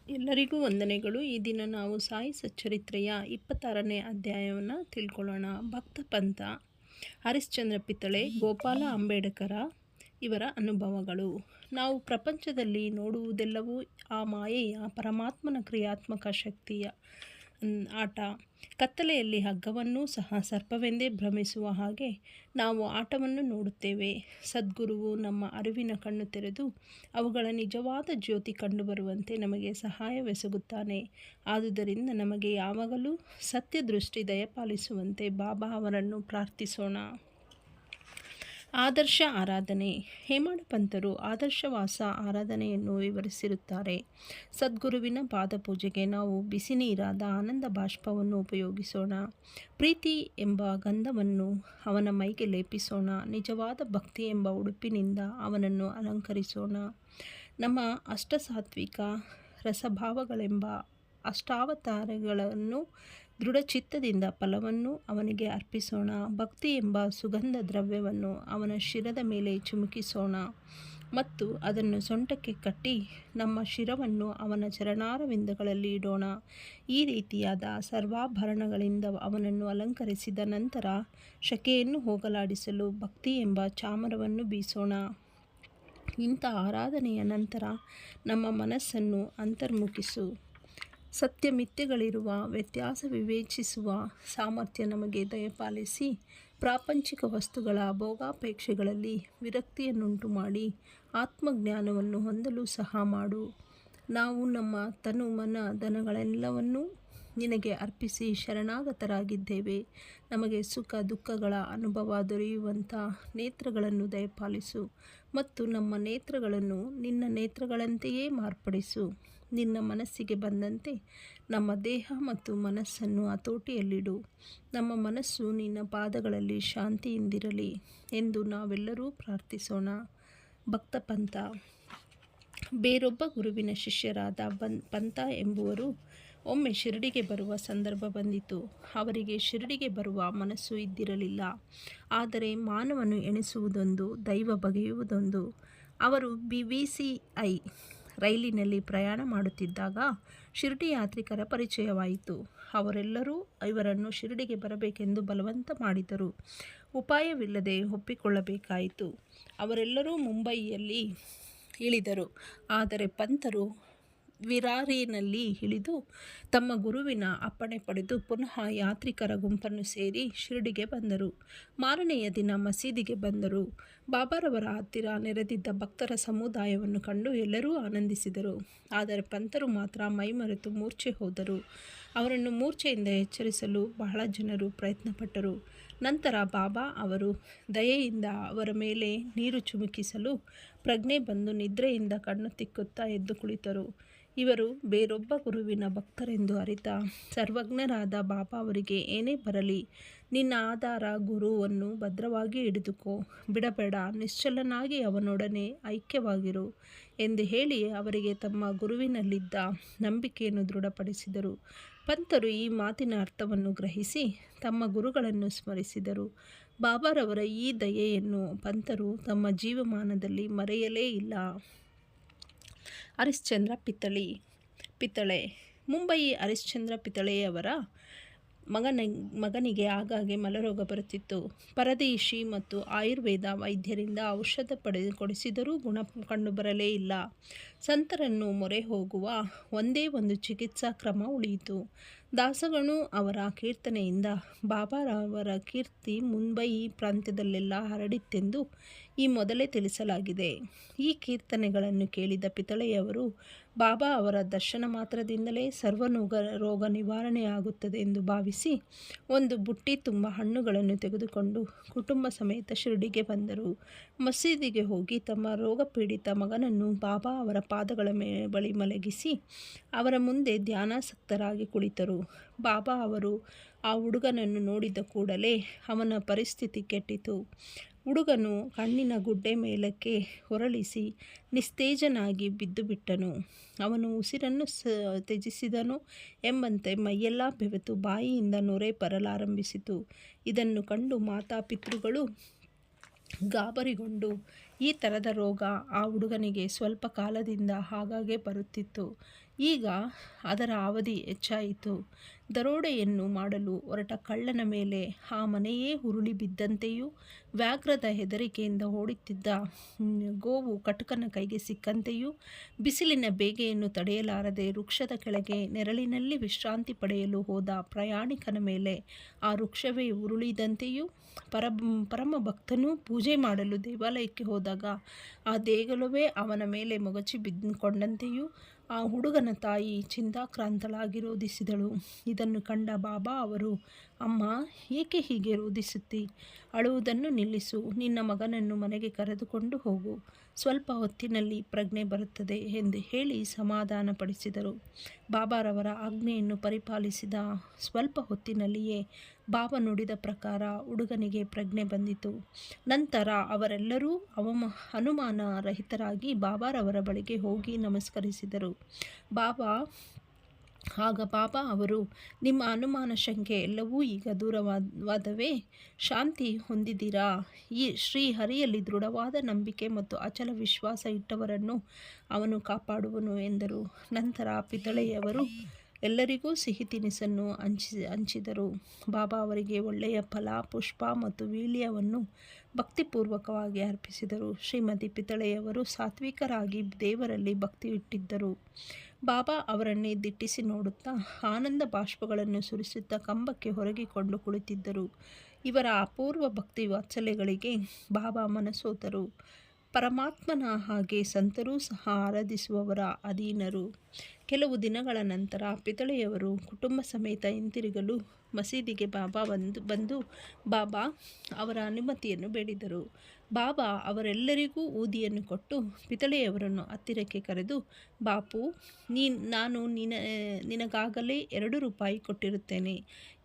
ಎಲ್ಲರಿಗೂ ವಂದನೆಗಳು. ಈ ದಿನ ನಾವು ಸಾಯಿ ಸಚ್ಚರಿತ್ರೆಯ 26ನೇ ಅಧ್ಯಾಯವನ್ನು ತಿಳ್ಕೊಳ್ಳೋಣ. ಭಕ್ತ ಪಂಥ, ಹರಿಶ್ಚಂದ್ರ ಪಿತಳೆ, ಗೋಪಾಲ ಅಂಬೇಡ್ಕರ ಇವರ ಅನುಭವಗಳು. ನಾವು ಪ್ರಪಂಚದಲ್ಲಿ ನೋಡುವುದೆಲ್ಲವೂ ಆ ಮಾಯೆಯ ಪರಮಾತ್ಮನ ಕ್ರಿಯಾತ್ಮಕ ಶಕ್ತಿಯ ಆಟ. ಕತ್ತಲೆಯಲ್ಲಿ ಹಗ್ಗವನ್ನೂ ಸಹ ಸರ್ಪವೆಂದೇ ಭ್ರಮಿಸುವ ಹಾಗೆ ನಾವು ಆಟವನ್ನು ನೋಡುತ್ತೇವೆ. ಸದ್ಗುರುವು ನಮ್ಮ ಅರಿವಿನ ಕಣ್ಣು ತೆರೆದು ಅವುಗಳ ನಿಜವಾದ ಜ್ಯೋತಿ ಕಂಡುಬರುವಂತೆ ನಮಗೆ ಸಹಾಯವೆಸಗುತ್ತಾನೆ. ಆದುದರಿಂದ ನಮಗೆ ಯಾವಾಗಲೂ ಸತ್ಯದೃಷ್ಟಿ ದಯಪಾಲಿಸುವಂತೆ ಬಾಬಾ ಅವರನ್ನು ಪ್ರಾರ್ಥಿಸೋಣ. ಆದರ್ಶ ಆರಾಧನೆ. ಹೇಮಾಡ ಪಂತರು ಆದರ್ಶವಾಸ ಆರಾಧನೆಯನ್ನು ವಿವರಿಸಿರುತ್ತಾರೆ. ಸದ್ಗುರುವಿನ ಪಾದಪೂಜೆಗೆ ನಾವು ಬಿಸಿ ನೀರಾದ ಆನಂದ ಬಾಷ್ಪವನ್ನು ಉಪಯೋಗಿಸೋಣ. ಪ್ರೀತಿ ಎಂಬ ಗಂಧವನ್ನು ಅವನ ಮೈಗೆ ಲೇಪಿಸೋಣ. ನಿಜವಾದ ಭಕ್ತಿ ಎಂಬ ಉಡುಪಿನಿಂದ ಅವನನ್ನು ಅಲಂಕರಿಸೋಣ. ನಮ್ಮ ಅಷ್ಟಸಾತ್ವಿಕ ರಸಭಾವಗಳೆಂಬ ಅಷ್ಟಾವತಾರಗಳನ್ನು ದೃಢಚಿತ್ತದಿಂದ ಫಲವನ್ನು ಅವನಿಗೆ ಅರ್ಪಿಸೋಣ. ಭಕ್ತಿ ಎಂಬ ಸುಗಂಧ ದ್ರವ್ಯವನ್ನು ಅವನ ಶಿರದ ಮೇಲೆ ಚಿಮುಕಿಸೋಣ ಮತ್ತು ಅದನ್ನು ಸೊಂಟಕ್ಕೆ ಕಟ್ಟಿ ನಮ್ಮ ಶಿರವನ್ನು ಅವನ ಚರಣಾರವಿಂದಗಳಲ್ಲಿ ಇಡೋಣ. ಈ ರೀತಿಯಾದ ಸರ್ವಾಭರಣಗಳಿಂದ ಅವನನ್ನು ಅಲಂಕರಿಸಿದ ನಂತರ ಶಕೆಯನ್ನು ಹೋಗಲಾಡಿಸಲು ಭಕ್ತಿ ಎಂಬ ಚಾಮರವನ್ನು ಬೀಸೋಣ. ಇಂಥ ಆರಾಧನೆಯ ನಂತರ ನಮ್ಮ ಮನಸ್ಸನ್ನು ಅಂತರ್ಮುಖಿಸು. ಸತ್ಯ ಮಿಥ್ಯೆಗಳಿರುವ ವ್ಯತ್ಯಾಸ ವಿವೇಚಿಸುವ ಸಾಮರ್ಥ್ಯ ನಮಗೆ ದಯಪಾಲಿಸಿ ಪ್ರಾಪಂಚಿಕ ವಸ್ತುಗಳ ಭೋಗಾಪೇಕ್ಷೆಗಳಲ್ಲಿ ವಿರಕ್ತಿಯನ್ನುಂಟು ಮಾಡಿ ಆತ್ಮಜ್ಞಾನವನ್ನು ಹೊಂದಲು ಸಹ ಮಾಡು. ನಾವು ನಮ್ಮ ತನು ಮನ ಧನಗಳೆಲ್ಲವನ್ನೂ ನಿನಗೆ ಅರ್ಪಿಸಿ ಶರಣಾಗತರಾಗಿದ್ದೇವೆ. ನಮಗೆ ಸುಖ ದುಃಖಗಳ ಅನುಭವ ದೊರೆಯುವಂಥ ನೇತ್ರಗಳನ್ನು ದಯಪಾಲಿಸು ಮತ್ತು ನಮ್ಮ ನೇತ್ರಗಳನ್ನು ನಿನ್ನ ನೇತ್ರಗಳಂತೆಯೇ ಮಾರ್ಪಡಿಸು. ನಿನ್ನ ಮನಸ್ಸಿಗೆ ಬಂದಂತೆ ನಮ್ಮ ದೇಹ ಮತ್ತು ಮನಸ್ಸನ್ನು ಹತೋಟಿಯಲ್ಲಿಡು. ನಮ್ಮ ಮನಸ್ಸು ನಿನ್ನ ಪಾದಗಳಲ್ಲಿ ಶಾಂತಿಯಿಂದಿರಲಿ ಎಂದು ನಾವೆಲ್ಲರೂ ಪ್ರಾರ್ಥಿಸೋಣ. ಭಕ್ತ ಪಂಥ. ಬೇರೊಬ್ಬ ಗುರುವಿನ ಶಿಷ್ಯರಾದ ಪಂಥ ಎಂಬುವರು ಒಮ್ಮೆ ಶಿರಡಿಗೆ ಬರುವ ಸಂದರ್ಭ ಬಂದಿತು. ಅವರಿಗೆ ಶಿರಡಿಗೆ ಬರುವ ಮನಸ್ಸು ಇದ್ದಿರಲಿಲ್ಲ. ಆದರೆ ಮಾನವನು ಎಣಿಸುವುದೊಂದು, ದೈವ ಬಗೆಯುವುದೊಂದು. ಅವರು BVCI ರೈಲಿನಲ್ಲಿ ಪ್ರಯಾಣ ಮಾಡುತ್ತಿದ್ದಾಗ ಶಿರಡಿ ಯಾತ್ರಿಕರ ಪರಿಚಯವಾಯಿತು. ಅವರೆಲ್ಲರೂ ಇವರನ್ನು ಶಿರಡಿಗೆ ಬರಬೇಕೆಂದು ಬಲವಂತ ಮಾಡಿದರು. ಉಪಾಯವಿಲ್ಲದೆ ಒಪ್ಪಿಕೊಳ್ಳಬೇಕಾಯಿತು. ಅವರೆಲ್ಲರೂ ಮುಂಬಯಿಯಲ್ಲಿ ಇಳಿದರು. ಆದರೆ ಪಂಥರು ವಿರಾರಿನಲ್ಲಿ ಇಳಿದು ತಮ್ಮ ಗುರುವಿನ ಅಪ್ಪಣೆ ಪಡೆದು ಪುನಃ ಯಾತ್ರಿಕರ ಗುಂಪನ್ನು ಸೇರಿ ಶಿರಡಿಗೆ ಬಂದರು. ಮಾರನೆಯ ದಿನ ಮಸೀದಿಗೆ ಬಂದರು. ಬಾಬಾರವರ ಹತ್ತಿರ ನೆರೆದಿದ್ದ ಭಕ್ತರ ಸಮುದಾಯವನ್ನು ಕಂಡು ಎಲ್ಲರೂ ಆನಂದಿಸಿದರು. ಆದರೆ ಪಂಥರು ಮಾತ್ರ ಮೈಮರೆತು ಮೂರ್ಛೆ ಹೋದರು. ಅವರನ್ನು ಮೂರ್ಛೆಯಿಂದ ಎಚ್ಚರಿಸಲು ಬಹಳ ಜನರು ಪ್ರಯತ್ನಪಟ್ಟರು. ನಂತರ ಬಾಬಾ ಅವರು ದಯೆಯಿಂದ ಅವರ ಮೇಲೆ ನೀರು ಚಿಮುಕಿಸಲು ಪ್ರಜ್ಞೆ ಬಂದು ನಿದ್ರೆಯಿಂದ ಕಣ್ಣು ತಿಕ್ಕುತ್ತಾ ಎದ್ದು ಕುಳಿತರು. ಇವರು ಬೇರೊಬ್ಬ ಗುರುವಿನ ಭಕ್ತರೆಂದು ಅರಿತ ಸರ್ವಜ್ಞರಾದ ಬಾಬಾ ಅವರಿಗೆ, ಏನೇ ಬರಲಿ ನಿನ್ನ ಆಧಾರ ಗುರುವನ್ನು ಭದ್ರವಾಗಿ ಹಿಡಿದುಕೋ, ಬಿಡಬೇಡ, ನಿಶ್ಚಲನಾಗಿ ಅವನೊಡನೆ ಐಕ್ಯವಾಗಿರು ಎಂದು ಹೇಳಿ ಅವರಿಗೆ ತಮ್ಮ ಗುರುವಿನಲ್ಲಿದ್ದ ನಂಬಿಕೆಯನ್ನು ದೃಢಪಡಿಸಿದರು. ಪಂಥರು ಈ ಮಾತಿನ ಅರ್ಥವನ್ನು ಗ್ರಹಿಸಿ ತಮ್ಮ ಗುರುಗಳನ್ನು ಸ್ಮರಿಸಿದರು. ಬಾಬಾರವರ ಈ ದಯೆಯನ್ನು ಪಂಥರು ತಮ್ಮ ಜೀವಮಾನದಲ್ಲಿ ಮರೆಯಲೇ ಇಲ್ಲ. ಹರಿಶ್ಚಂದ್ರ ಪಿತಳೆ. ಮುಂಬಯಿ ಹರಿಶ್ಚಂದ್ರ ಪಿತಳೆಯವರ ಮಗನಿಗೆ ಆಗಾಗ್ಗೆ ಮಲರೋಗ ಬರುತ್ತಿತ್ತು. ಪರದೇಶಿ ಮತ್ತು ಆಯುರ್ವೇದ ವೈದ್ಯರಿಂದ ಔಷಧ ಕೊಡಿಸಿದರೂ ಗುಣ ಕಂಡುಬರಲೇ ಇಲ್ಲ. ಸಂತರನ್ನು ಮೊರೆ ಹೋಗುವ ಒಂದೇ ಒಂದು ಚಿಕಿತ್ಸಾ ಕ್ರಮ ಉಳಿಯಿತು. ದಾಸಗಣು ಅವರ ಕೀರ್ತನೆಯಿಂದ ಬಾಬಾರವರ ಕೀರ್ತಿ ಮುಂಬಯಿ ಪ್ರಾಂತ್ಯದಲ್ಲೆಲ್ಲ ಹರಡಿತೆಂದು ಈ ಮೊದಲೇ ತಿಳಿಸಲಾಗಿದೆ. ಈ ಕೀರ್ತನೆಗಳನ್ನು ಕೇಳಿದ ಪಿತಳೆಯವರು ಬಾಬಾ ಅವರ ದರ್ಶನ ಮಾತ್ರದಿಂದಲೇ ಸರ್ವ ರೋಗ ನಿವಾರಣೆಯಾಗುತ್ತದೆ ಎಂದು ಭಾವಿಸಿ ಒಂದು ಬುಟ್ಟಿ ತುಂಬ ಹಣ್ಣುಗಳನ್ನು ತೆಗೆದುಕೊಂಡು ಕುಟುಂಬ ಸಮೇತ ಶಿರಡಿಗೆ ಬಂದರು. ಮಸೀದಿಗೆ ಹೋಗಿ ತಮ್ಮ ರೋಗಪೀಡಿತ ಮಗನನ್ನು ಬಾಬಾ ಅವರ ಪಾದಗಳ ಬಳಿ ಮಲಗಿಸಿ ಅವರ ಮುಂದೆ ಧ್ಯಾನಾಸಕ್ತರಾಗಿ ಕುಳಿತರು. ಬಾಬಾ ಅವರು ಆ ಹುಡುಗನನ್ನು ನೋಡಿದ ಕೂಡಲೇ ಅವನ ಪರಿಸ್ಥಿತಿ ಕೆಟ್ಟಿತು. ಹುಡುಗನು ಕಣ್ಣಿನ ಗುಡ್ಡೆ ಮೇಲಕ್ಕೆ ಹೊರಳಿಸಿ ನಿಸ್ತೇಜನಾಗಿ ಬಿದ್ದುಬಿಟ್ಟನು. ಅವನು ಉಸಿರನ್ನು ತ್ಯಜಿಸಿದನು ಎಂಬಂತೆ ಮೈಯೆಲ್ಲ ಬೆವೆತು ಬಾಯಿಯಿಂದ ನೊರೆ ಬರಲಾರಂಭಿಸಿತು. ಇದನ್ನು ಕಂಡು ಮಾತಾಪಿತೃಗಳು ಗಾಬರಿಗೊಂಡು ಈ ಥರದ ರೋಗ ಆ ಹುಡುಗನಿಗೆ ಸ್ವಲ್ಪ ಕಾಲದಿಂದ ಆಗಾಗ್ಗೆ ಬರುತ್ತಿತ್ತು. ಈಗ ಅದರ ಅವಧಿ ಹೆಚ್ಚಾಯಿತು. ದರೋಡೆಯನ್ನು ಮಾಡಲು ಹೊರಟ ಕಳ್ಳನ ಮೇಲೆ ಆ ಮನೆಯೇ ಉರುಳಿ ಬಿದ್ದಂತೆಯೂ, ವ್ಯಾಘ್ರದ ಹೆದರಿಕೆಯಿಂದ ಓಡುತ್ತಿದ್ದ ಗೋವು ಕಟುಕನ ಕೈಗೆ ಸಿಕ್ಕಂತೆಯೂ, ಬಿಸಿಲಿನ ಬೇಗೆಯನ್ನು ತಡೆಯಲಾರದೆ ವೃಕ್ಷದ ಕೆಳಗೆ ನೆರಳಿನಲ್ಲಿ ವಿಶ್ರಾಂತಿ ಪಡೆಯಲು ಹೋದ ಪ್ರಯಾಣಿಕನ ಮೇಲೆ ಆ ವೃಕ್ಷವೇ ಉರುಳಿದಂತೆಯೂ, ಪರಮ ಭಕ್ತನು ಪೂಜೆ ಮಾಡಲು ದೇವಾಲಯಕ್ಕೆ ಹೋದಾಗ ಆ ದೇಗುಲವೇ ಅವನ ಮೇಲೆ ಮೊಗಚಿ ಬಿದ್ದುಕೊಂಡಂತೆಯೂ ಆ ಹುಡುಗನ ತಾಯಿ ಚಿಂತಾಕ್ರಾಂತಳಾಗಿ ರೋದಿಸಿದಳು. ಇದನ್ನು ಕಂಡ ಬಾಬಾ ಅವರು, ಅಮ್ಮ, ಏಕೆ ಹೀಗೆ ರೋದಿಸುತ್ತಿ? ಅಳುವುದನ್ನು ನಿಲ್ಲಿಸು. ನಿನ್ನ ಮಗನನ್ನು ಮನೆಗೆ ಕರೆದುಕೊಂಡು ಹೋಗು. ಸ್ವಲ್ಪ ಹೊತ್ತಿನಲ್ಲಿ ಪ್ರಜ್ಞೆ ಬರುತ್ತದೆ ಎಂದು ಹೇಳಿ ಸಮಾಧಾನಪಡಿಸಿದರು. ಬಾಬಾರವರ ಆಜ್ಞೆಯನ್ನು ಪರಿಪಾಲಿಸಿದ ಸ್ವಲ್ಪ ಹೊತ್ತಿನಲ್ಲಿಯೇ ಬಾಬಾ ನುಡಿದ ಪ್ರಕಾರ ಹುಡುಗನಿಗೆ ಪ್ರಜ್ಞೆ ಬಂದಿತು. ನಂತರ ಅವರೆಲ್ಲರೂ ಅನುಮಾನ ರಹಿತರಾಗಿ ಬಾಬಾರವರ ಬಳಿಗೆ ಹೋಗಿ ನಮಸ್ಕರಿಸಿದರು. ಆಗ ಬಾಬಾ ಅವರು, ನಿಮ್ಮ ಅನುಮಾನ ಶಂಕೆ ಎಲ್ಲವೂ ಈಗ ದೂರವಾದವೇ? ಶಾಂತಿ ಹೊಂದಿದ್ದೀರಾ? ಈ ಶ್ರೀಹರಿಯಲ್ಲಿ ದೃಢವಾದ ನಂಬಿಕೆ ಮತ್ತು ಅಚಲ ವಿಶ್ವಾಸ ಇಟ್ಟವರನ್ನು ಅವನು ಕಾಪಾಡುವನು ಎಂದರು. ನಂತರ ಪಿತಳೆಯವರು ಎಲ್ಲರಿಗೂ ಸಿಹಿ ತಿನಿಸನ್ನು ಹಂಚಿದರು. ಬಾಬಾ ಅವರಿಗೆ ಒಳ್ಳೆಯ ಫಲ, ಪುಷ್ಪ ಮತ್ತು ವೀಳ್ಯವನ್ನು ಭಕ್ತಿಪೂರ್ವಕವಾಗಿ ಅರ್ಪಿಸಿದರು. ಶ್ರೀಮತಿ ಪಿತಳೆಯವರು ಸಾತ್ವಿಕರಾಗಿ ದೇವರಲ್ಲಿ ಭಕ್ತಿ ಇಟ್ಟಿದ್ದರು. ಬಾಬಾ ಅವರನ್ನೇ ದಿಟ್ಟಿಸಿ ನೋಡುತ್ತಾ ಆನಂದ ಬಾಷ್ಪಗಳನ್ನು ಸುರಿಸುತ್ತಾ ಕಂಬಕ್ಕೆ ಹೊರಗಿಕೊಂಡು ಕುಳಿತಿದ್ದರು. ಇವರ ಅಪೂರ್ವ ಭಕ್ತಿ ವಾತ್ಸಲ್ಯಗಳಿಗೆ ಬಾಬಾ ಮನಸೋತರು. ಪರಮಾತ್ಮನ ಹಾಗೆ ಸಂತರೂ ಸಹ ಆರಾಧಿಸುವವರ ಅಧೀನರು. ಕೆಲವು ದಿನಗಳ ನಂತರ ಪಿತಳೆಯವರು ಕುಟುಂಬ ಸಮೇತ ಹಿಂತಿರುಗಲು ಮಸೀದಿಗೆ ಬಂದು ಬಾಬಾ ಅವರ ಅನುಮತಿಯನ್ನು ಬೇಡಿದರು. ಬಾಬಾ ಅವರೆಲ್ಲರಿಗೂ ಊದಿಯನ್ನು ಕೊಟ್ಟು ಪಿತಳೆಯವರನ್ನು ಹತ್ತಿರಕ್ಕೆ ಕರೆದು, ಬಾಪು, ನಾನು ನಿನಗಾಗಲೇ 2 ರೂಪಾಯಿ ಕೊಟ್ಟಿರುತ್ತೇನೆ.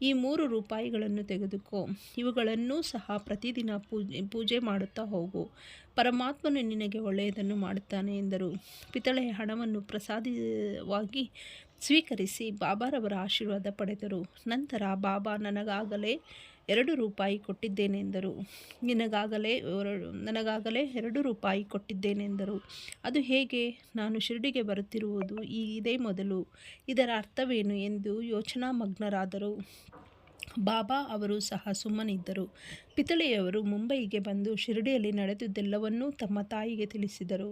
ಈ 3 ರೂಪಾಯಿಗಳನ್ನು ತೆಗೆದುಕೋ. ಇವುಗಳನ್ನೂ ಸಹ ಪ್ರತಿದಿನ ಪೂಜೆ ಮಾಡುತ್ತಾ ಹೋಗು. ಪರಮಾತ್ಮನು ನಿನಗೆ ಒಳ್ಳೆಯದನ್ನು ಮಾಡುತ್ತಾನೆ ಎಂದರು. ಪಿತಳೆಯ ಹಣವನ್ನು ಪ್ರಸಾದವಾಗಿ ಸ್ವೀಕರಿಸಿ ಬಾಬಾರವರ ಆಶೀರ್ವಾದ ಪಡೆದರು. ನಂತರ ಬಾಬಾ, ನನಗಾಗಲೇ 2 ರೂಪಾಯಿ ಕೊಟ್ಟಿದ್ದೇನೆಂದರು. ನನಗಾಗಲೇ 2 ರೂಪಾಯಿ ಕೊಟ್ಟಿದ್ದೇನೆಂದರು. ಅದು ಹೇಗೆ? ನಾನು ಶಿರಡಿಗೆ ಬರುತ್ತಿರುವುದು ಇದೇ ಮೊದಲು. ಇದರ ಅರ್ಥವೇನು ಎಂದು ಯೋಚನಾಮಗ್ನರಾದರು. ಬಾಬಾ ಅವರು ಸಹ ಸುಮ್ಮನಿದ್ದರು. ಪಿತಳೆಯವರು ಮುಂಬಯಿಗೆ ಬಂದು ಶಿರಡಿಯಲ್ಲಿ ನಡೆದುದೆಲ್ಲವನ್ನೂ ತಮ್ಮ ತಾಯಿಗೆ ತಿಳಿಸಿದರು.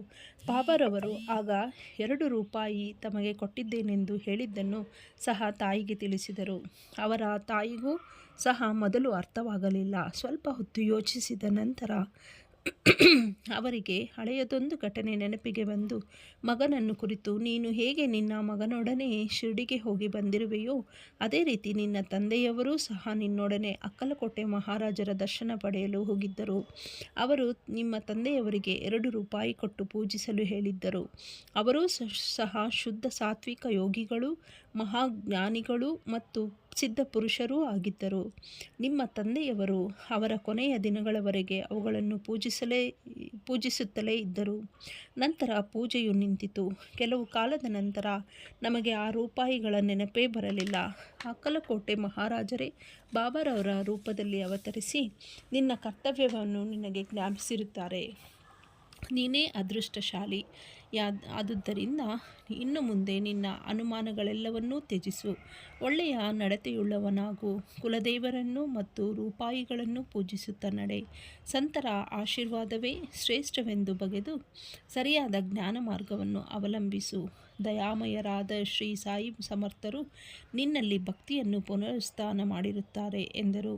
ಬಾಬಾರವರು ಆಗ 2 ರೂಪಾಯಿ ತಮಗೆ ಕೊಟ್ಟಿದ್ದೇನೆಂದು ಹೇಳಿದ್ದನ್ನು ಸಹ ತಾಯಿಗೆ ತಿಳಿಸಿದರು. ಅವರ ತಾಯಿಗೂ ಸಹ ಮೊದಲು ಅರ್ಥವಾಗಲಿಲ್ಲ. ಸ್ವಲ್ಪ ಹೊತ್ತು ಯೋಚಿಸಿದ ನಂತರ ಅವರಿಗೆ ಹಳೆಯದೊಂದು ಘಟನೆ ನೆನಪಿಗೆ ಬಂದು, ಮಗನನ್ನು ಕುರಿತು, ನೀನು ಹೇಗೆ ನಿನ್ನ ಮಗನೊಡನೆ ಶಿರಡಿಗೆ ಹೋಗಿ ಬಂದಿರುವೆಯೋ ಅದೇ ರೀತಿ ನಿನ್ನ ತಂದೆಯವರೂ ಸಹ ನಿನ್ನೊಡನೆ ಅಕ್ಕಲಕೋಟೆ ಮಹಾರಾಜರ ದರ್ಶನ ಪಡೆಯಲು ಹೋಗಿದ್ದರು. ಅವರು ನಿಮ್ಮ ತಂದೆಯವರಿಗೆ 2 ರೂಪಾಯಿ ಕೊಟ್ಟು ಪೂಜಿಸಲು ಹೇಳಿದ್ದರು. ಅವರೂ ಸಹ ಶುದ್ಧ ಸಾತ್ವಿಕ ಯೋಗಿಗಳು, ಮಹಾಜ್ಞಾನಿಗಳು ಮತ್ತು ಸಿದ್ಧ ಪುರುಷರೂ ಆಗಿದ್ದರು. ನಿಮ್ಮ ತಂದೆಯವರು ಅವರ ಕೊನೆಯ ದಿನಗಳವರೆಗೆ ಅವುಗಳನ್ನು ಪೂಜಿಸುತ್ತಲೇ ಇದ್ದರು. ನಂತರ ಪೂಜೆಯು ನಿಂತಿತು. ಕೆಲವು ಕಾಲದ ನಂತರ ನಮಗೆ ಆ ರೂಪಾಯಿಗಳ ನೆನಪೇ ಬರಲಿಲ್ಲ. ಅಕ್ಕಲಕೋಟೆ ಮಹಾರಾಜರೇ ಬಾಬಾರವರ ರೂಪದಲ್ಲಿ ಅವತರಿಸಿ ನಿನ್ನ ಕರ್ತವ್ಯವನ್ನು ನಿನಗೆ ಜ್ಞಾಪಿಸಿರುತ್ತಾರೆ. ನೀನೇ ಅದೃಷ್ಟಶಾಲಿ. ಆದುದರಿಂದ ಇನ್ನು ಮುಂದೆ ನಿನ್ನ ಅನುಮಾನಗಳೆಲ್ಲವನ್ನೂ ತ್ಯಜಿಸು. ಒಳ್ಳೆಯ ನಡತೆಯುಳ್ಳವನಾಗು. ಕುಲದೇವರನ್ನು ಮತ್ತು ರೂಪಾಯಿಗಳನ್ನು ಪೂಜಿಸುತ್ತಾ ನಡೆ. ಸಂತರ ಆಶೀರ್ವಾದವೇ ಶ್ರೇಷ್ಠವೆಂದು ಬಗೆದು ಸರಿಯಾದ ಜ್ಞಾನ ಮಾರ್ಗವನ್ನು ಅವಲಂಬಿಸು. ದಯಾಮಯರಾದ ಶ್ರೀ ಸಾಯಿ ಸಮರ್ಥರು ನಿನ್ನಲ್ಲಿ ಭಕ್ತಿಯನ್ನು ಪುನರುತ್ಥಾನ ಮಾಡಿರುತ್ತಾರೆ ಎಂದರು.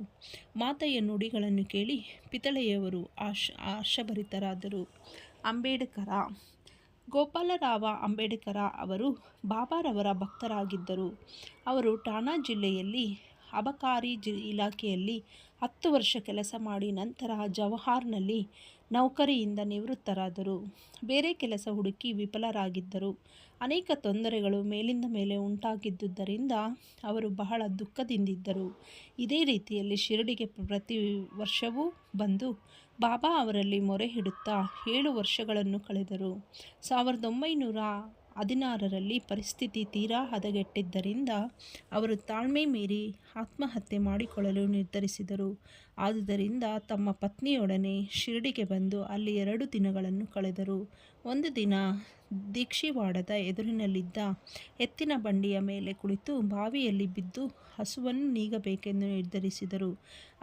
ಮಾತೆಯ ನುಡಿಗಳನ್ನು ಕೇಳಿ ಪಿತಳೆಯವರು ಹರ್ಷಭರಿತರಾದರು. ಅಂಬೇಡ್ಕರ. ಗೋಪಾಲರಾವ ಅಂಬೇಡ್ಕರ ಅವರು ಬಾಬಾರವರ ಭಕ್ತರಾಗಿದ್ದರು. ಅವರು ಠಾಣಾ ಜಿಲ್ಲೆಯಲ್ಲಿ ಅಬಕಾರಿ ಇಲಾಖೆಯಲ್ಲಿ 10 ವರ್ಷ ಕೆಲಸ ಮಾಡಿ ನಂತರ ಜವಾಹರ್ನಲ್ಲಿ ನೌಕರಿಯಿಂದ ನಿವೃತ್ತರಾದರು. ಬೇರೆ ಕೆಲಸ ಹುಡುಕಿ ವಿಫಲರಾಗಿದ್ದರು. ಅನೇಕ ತೊಂದರೆಗಳು ಮೇಲಿಂದ ಮೇಲೆ ಉಂಟಾಗಿದ್ದುದರಿಂದ ಅವರು ಬಹಳ ದುಃಖದಿಂದಿದ್ದರು. ಇದೇ ರೀತಿಯಲ್ಲಿ ಶಿರಡಿಗೆ ಪ್ರತಿ ವರ್ಷವೂ ಬಂದು ಬಾಬಾ ಅವರಲ್ಲಿ ಮೊರೆ ಇಡುತ್ತಾ 7 ವರ್ಷಗಳನ್ನು ಕಳೆದರು. 1900 2016ರಲ್ಲಿ ಪರಿಸ್ಥಿತಿ ತೀರಾ ಹದಗೆಟ್ಟಿದ್ದರಿಂದ ಅವರು ತಾಳ್ಮೆ ಮೀರಿ ಆತ್ಮಹತ್ಯೆ ಮಾಡಿಕೊಳ್ಳಲು ನಿರ್ಧರಿಸಿದರು. ಆದುದರಿಂದ ತಮ್ಮ ಪತ್ನಿಯೊಡನೆ ಶಿರಡಿಗೆ ಬಂದು ಅಲ್ಲಿ 2 ದಿನಗಳನ್ನು ಕಳೆದರು. ಒಂದು ದಿನ ದೀಕ್ಷಿವಾಡದ ಎದುರಿನಲ್ಲಿದ್ದ ಎತ್ತಿನ ಬಂಡಿಯ ಮೇಲೆ ಕುಳಿತು ಬಾವಿಯಲ್ಲಿ ಬಿದ್ದು ಹಸುವನ್ನು ನೀಗಬೇಕೆಂದು ನಿರ್ಧರಿಸಿದರು.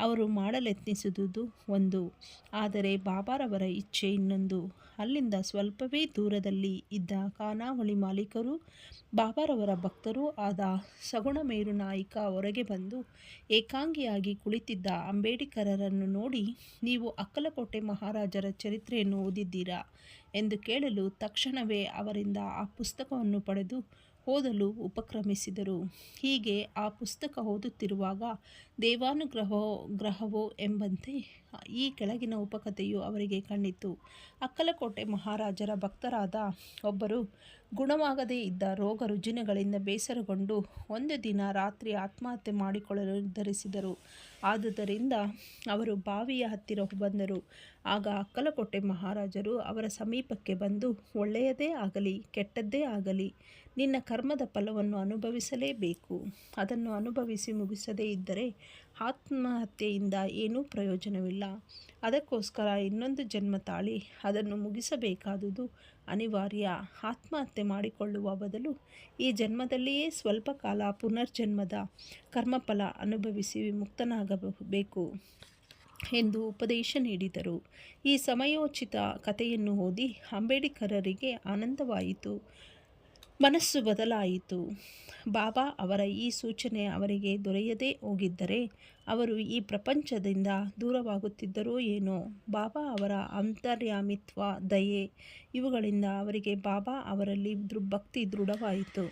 ಅವರು ಮಾಡಲೆತ್ನಿಸಿದುದು ಒಂದು, ಆದರೆ ಬಾಬಾರವರ ಇಚ್ಛೆ ಇನ್ನೊಂದು. ಅಲ್ಲಿಂದ ಸ್ವಲ್ಪವೇ ದೂರದಲ್ಲಿ ಇದ್ದ ಖಾನಾವಳಿ ಮಾಲೀಕರು, ಬಾಬಾರವರ ಭಕ್ತರೂ ಆದ ಸಗುಣಮೇರು ನಾಯಿಕ ಹೊರಗೆ ಬಂದು ಏಕಾಂಗಿಯಾಗಿ ಕುಳಿತಿದ್ದ ಅಂಬೇಡ್ಕರರನ್ನು ನೋಡಿ, ನೀವು ಅಕ್ಕಲಕೋಟೆ ಮಹಾರಾಜರ ಚರಿತ್ರೆಯನ್ನು ಓದಿದ್ದೀರಾ ಎಂದು ಕೇಳಲು ತಕ್ಷಣವೇ ಅವರಿಂದ ಆ ಪುಸ್ತಕವನ್ನು ಪಡೆದು ಓದಲು ಉಪಕ್ರಮಿಸಿದರು. ಹೀಗೆ ಆ ಪುಸ್ತಕ ಓದುತ್ತಿರುವಾಗ ದೇವಾನುಗ್ರಹವೋ ಎಂಬಂತೆ ಈ ಕೆಳಗಿನ ಉಪಕಥೆಯು ಅವರಿಗೆ ಕಂಡಿತು. ಅಕ್ಕಲಕೋಟೆ ಮಹಾರಾಜರ ಭಕ್ತರಾದ ಒಬ್ಬರು ಗುಣವಾಗದೇ ಇದ್ದ ರೋಗ ರುಜಿನಗಳಿಂದ ಬೇಸರಗೊಂಡು ಒಂದು ದಿನ ರಾತ್ರಿ ಆತ್ಮಹತ್ಯೆ ಮಾಡಿಕೊಳ್ಳಲು ನಿರ್ಧರಿಸಿದರು. ಆದುದರಿಂದ ಅವರು ಬಾವಿಯ ಹತ್ತಿರ ಬಂದರು. ಆಗ ಅಕ್ಕಲಕೋಟೆ ಮಹಾರಾಜರು ಅವರ ಸಮೀಪಕ್ಕೆ ಬಂದು, ಒಳ್ಳೆಯದೇ ಆಗಲಿ ಕೆಟ್ಟದ್ದೇ ಆಗಲಿ ನಿನ್ನ ಕರ್ಮದ ಫಲವನ್ನು ಅನುಭವಿಸಲೇಬೇಕು. ಅದನ್ನು ಅನುಭವಿಸಿ ಮುಗಿಸದೇ ಇದ್ದರೆ ಆತ್ಮಹತ್ಯೆಯಿಂದ ಏನೂ ಪ್ರಯೋಜನವಿಲ್ಲ. ಅದಕ್ಕೋಸ್ಕರ ಇನ್ನೊಂದು ಜನ್ಮ ತಾಳಿ ಅದನ್ನು ಮುಗಿಸಬೇಕಾದುದು ಅನಿವಾರ್ಯ. ಆತ್ಮಹತ್ಯೆ ಮಾಡಿಕೊಳ್ಳುವ ಬದಲು ಈ ಜನ್ಮದಲ್ಲಿಯೇ ಸ್ವಲ್ಪ ಕಾಲ ಪುನರ್ಜನ್ಮದ ಕರ್ಮಫಲ ಅನುಭವಿಸಿ ಮುಕ್ತನಾಗಬೇಕು ಎಂದು ಉಪದೇಶ ನೀಡಿದರು. ಈ ಸಮಯೋಚಿತ ಕಥೆಯನ್ನು ಓದಿ ಅಂಬೇಡ್ಕರರಿಗೆ ಆನಂದವಾಯಿತು, ಮನಸ್ಸು ಬದಲಾಯಿತು. ಬಾಬಾ ಅವರ ಈ ಸೂಚನೆ ಅವರಿಗೆ ದೊರೆಯದೇ ಹೋಗಿದ್ದರೆ ಅವರು ಈ ಪ್ರಪಂಚದಿಂದ ದೂರವಾಗುತ್ತಿದ್ದರೋ ಏನೋ. ಬಾಬಾ ಅವರ ಅಂತರ್ಯಾಮಿತ್ವ, ದಯೆ ಇವುಗಳಿಂದ ಅವರಿಗೆ ಬಾಬಾ ಅವರಲ್ಲಿ ಭಕ್ತಿ ದೃಢವಾಯಿತು.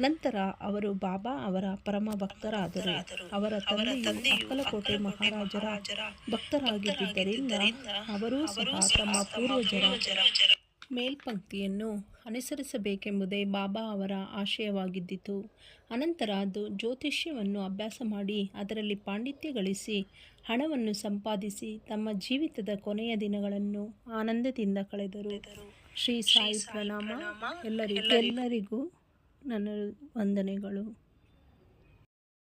ನಂತರ ಅವರು ಬಾಬಾ ಅವರ ಪರಮ ಭಕ್ತರಾದರು. ಅವರ ತಂದೆಯು ಅಕ್ಕಲಕೋಟೆ ಮಹಾರಾಜರ ಭಕ್ತರಾಗಿದ್ದರಿಂದ ಅವರೂ ಸಹ ತಮ್ಮ ಪೂರ್ವಜರ ಮೇಲ್ಪಂಕ್ತಿಯನ್ನು ಅನುಸರಿಸಬೇಕೆಂಬುದೇ ಬಾಬಾ ಅವರ ಆಶಯವಾಗಿದ್ದಿತು. ಅನಂತರ ಜ್ಯೋತಿಷ್ಯವನ್ನು ಅಭ್ಯಾಸ ಮಾಡಿ ಅದರಲ್ಲಿ ಪಾಂಡಿತ್ಯ ಗಳಿಸಿ ಹಣವನ್ನು ಸಂಪಾದಿಸಿ ತಮ್ಮ ಜೀವಿತದ ಕೊನೆಯ ದಿನಗಳನ್ನು ಆನಂದದಿಂದ ಕಳೆದರು. ಶ್ರೀ ಸಾಯಿ ಪ್ರಣಾಮ. ಎಲ್ಲರಿಗೂ ನನ್ನ ವಂದನೆಗಳು.